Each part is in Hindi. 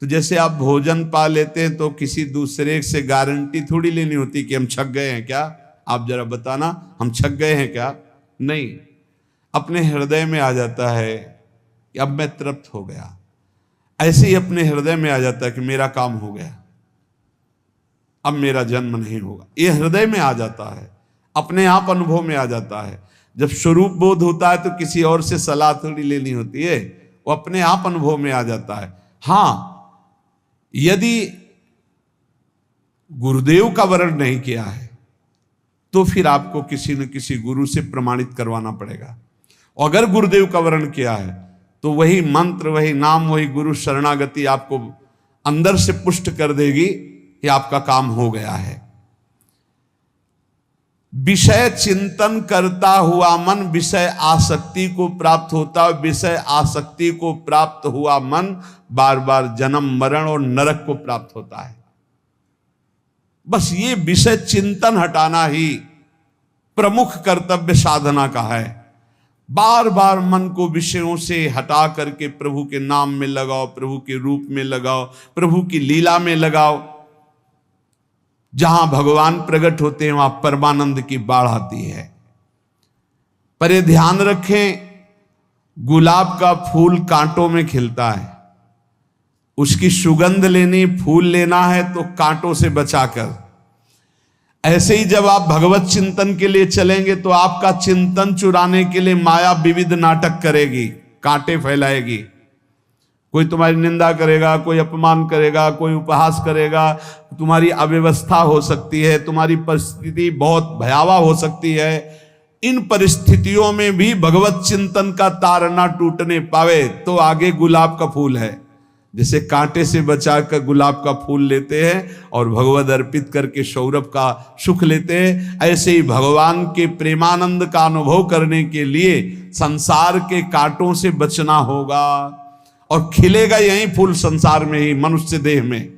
तो जैसे आप भोजन पा लेते हैं तो किसी दूसरे से गारंटी थोड़ी लेनी होती कि हम छक गए हैं क्या, आप जरा बताना हम छक गए हैं क्या। नहीं, अपने हृदय में आ जाता है कि अब मैं तृप्त हो गया। ऐसे ही अपने हृदय में आ जाता है कि मेरा काम हो गया, अब मेरा जन्म नहीं होगा। ये हृदय में आ जाता है, अपने आप अनुभव में आ जाता है। जब स्वरूप बोध होता है तो किसी और से सलाह थोड़ी लेनी होती है, वो अपने आप अनुभव में आ जाता है। हाँ, यदि गुरुदेव का वर्ण नहीं किया है तो फिर आपको किसी न किसी गुरु से प्रमाणित करवाना पड़ेगा। अगर गुरुदेव का वर्ण किया है तो वही मंत्र, वही नाम, वही गुरु शरणागति आपको अंदर से पुष्ट कर देगी कि आपका काम हो गया है। विषय चिंतन करता हुआ मन विषय आसक्ति को प्राप्त होता है। विषय आसक्ति को प्राप्त हुआ मन बार बार जन्म मरण और नरक को प्राप्त होता है। बस ये विषय चिंतन हटाना ही प्रमुख कर्तव्य साधना का है। बार बार मन को विषयों से हटा करके प्रभु के नाम में लगाओ, प्रभु के रूप में लगाओ, प्रभु की लीला में लगाओ। जहां भगवान प्रकट होते हैं वहां परमानंद की बाढ़ आती है। पर ये ध्यान रखें, गुलाब का फूल कांटों में खिलता है, उसकी सुगंध लेनी, फूल लेना है तो कांटों से बचाकर। ऐसे ही जब आप भगवत चिंतन के लिए चलेंगे तो आपका चिंतन चुराने के लिए माया विविध नाटक करेगी, कांटे फैलाएगी। कोई तुम्हारी निंदा करेगा, कोई अपमान करेगा, कोई उपहास करेगा, तुम्हारी अव्यवस्था हो सकती है, तुम्हारी परिस्थिति बहुत भयावह हो सकती है। इन परिस्थितियों में भी भगवत चिंतन का तार ना टूटने पावे तो आगे गुलाब का फूल है। जैसे कांटे से बचाकर गुलाब का फूल लेते हैं और भगवद अर्पित करके सौरभ का सुख लेते हैं, ऐसे ही भगवान के प्रेमानंद का अनुभव करने के लिए संसार के कांटों से बचना होगा। और खिलेगा यही फूल संसार में ही, मनुष्य देह में,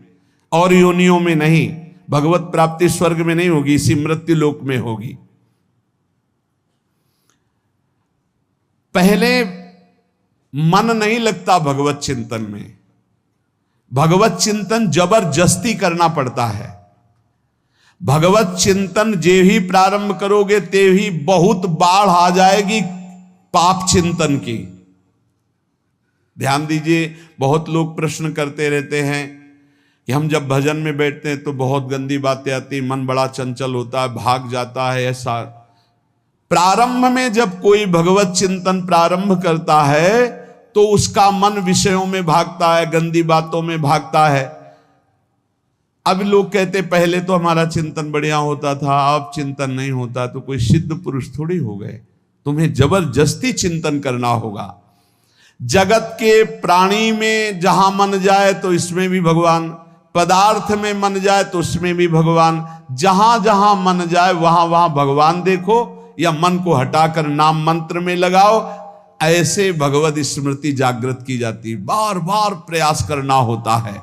और योनियों में नहीं। भगवत प्राप्ति स्वर्ग में नहीं होगी, इसी मृत्यु लोक में होगी। पहले मन नहीं लगता भगवत चिंतन में, भगवत चिंतन जबरदस्ती करना पड़ता है। भगवत चिंतन जे ही प्रारंभ करोगे ते ही बहुत बाढ़ आ जाएगी पाप चिंतन की। ध्यान दीजिए, बहुत लोग प्रश्न करते रहते हैं कि हम जब भजन में बैठते हैं तो बहुत गंदी बातें आती, मन बड़ा चंचल होता है, भाग जाता है। ऐसा प्रारंभ में जब कोई भगवत चिंतन प्रारंभ करता है तो उसका मन विषयों में भागता है, गंदी बातों में भागता है। अब लोग कहते पहले तो हमारा चिंतन बढ़िया होता था, अब चिंतन नहीं होता। तो कोई सिद्ध पुरुष थोड़ी हो गए, तुम्हें जबरदस्ती चिंतन करना होगा। जगत के प्राणी में जहां मन जाए तो इसमें भी भगवान, पदार्थ में मन जाए तो उसमें भी भगवान। जहां जहां मन जाए वहां वहां भगवान देखो, या मन को हटाकर नाम मंत्र में लगाओ। ऐसे भगवत स्मृति जागृत की जाती, बार बार प्रयास करना होता है।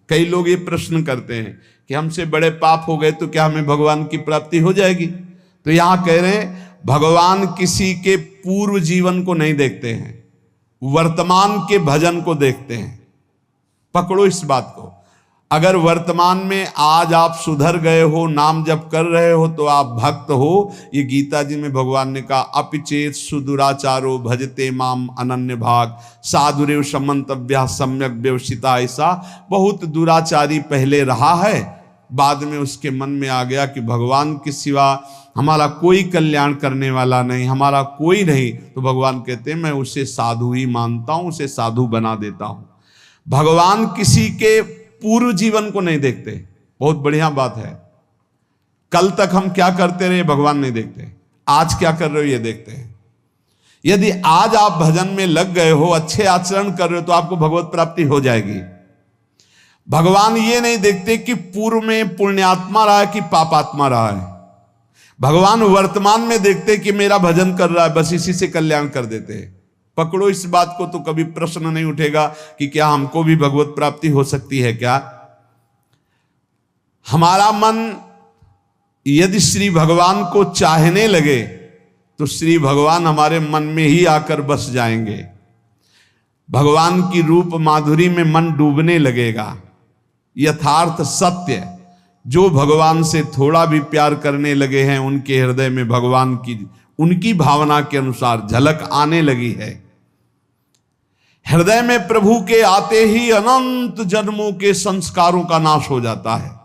कई लोग ये प्रश्न करते हैं कि हमसे बड़े पाप हो गए तो क्या हमें भगवान की प्राप्ति हो जाएगी? तो यहां कह रहे हैं भगवान किसी के पूर्व जीवन को नहीं देखते हैं, वर्तमान के भजन को देखते हैं। पकड़ो इस बात को। अगर वर्तमान में आज आप सुधर गए हो, नाम जप कर रहे हो तो आप भक्त हो। ये गीता जी में भगवान ने कहा, अपिचेत सुदुराचारो भजते माम अनन्य भाग साधुरेव समंतव्या सम्यक व्यवसिता। ऐसा बहुत दुराचारी पहले रहा है, बाद में उसके मन में आ गया कि भगवान के सिवा हमारा कोई कल्याण करने वाला नहीं, हमारा कोई नहीं। तो भगवान कहते हैं मैं उसे साधु ही मानता हूं, उसे साधु बना देता हूं। भगवान किसी के पूर्व जीवन को नहीं देखते। बहुत बढ़िया बात है। कल तक हम क्या करते रहे भगवान नहीं देखते, आज क्या कर रहे हो ये देखते हैं। यदि आज आप भजन में लग गए हो, अच्छे आचरण कर रहे हो तो आपको भगवत प्राप्ति हो जाएगी। भगवान ये नहीं देखते कि पूर्व में पुण्यात्मा रहा है कि पापात्मा रहा है। भगवान वर्तमान में देखते कि मेरा भजन कर रहा है, बस इसी से कल्याण कर देते हैं। पकड़ो इस बात को तो कभी प्रश्न नहीं उठेगा कि क्या हमको भी भगवत प्राप्ति हो सकती है क्या। हमारा मन यदि श्री भगवान को चाहने लगे तो श्री भगवान हमारे मन में ही आकर बस जाएंगे। भगवान की रूप माधुरी में मन डूबने लगेगा। यथार्थ सत्य, जो भगवान से थोड़ा भी प्यार करने लगे हैं उनके हृदय में भगवान की उनकी भावना के अनुसार झलक आने लगी है। हृदय में प्रभु के आते ही अनंत जन्मों के संस्कारों का नाश हो जाता है।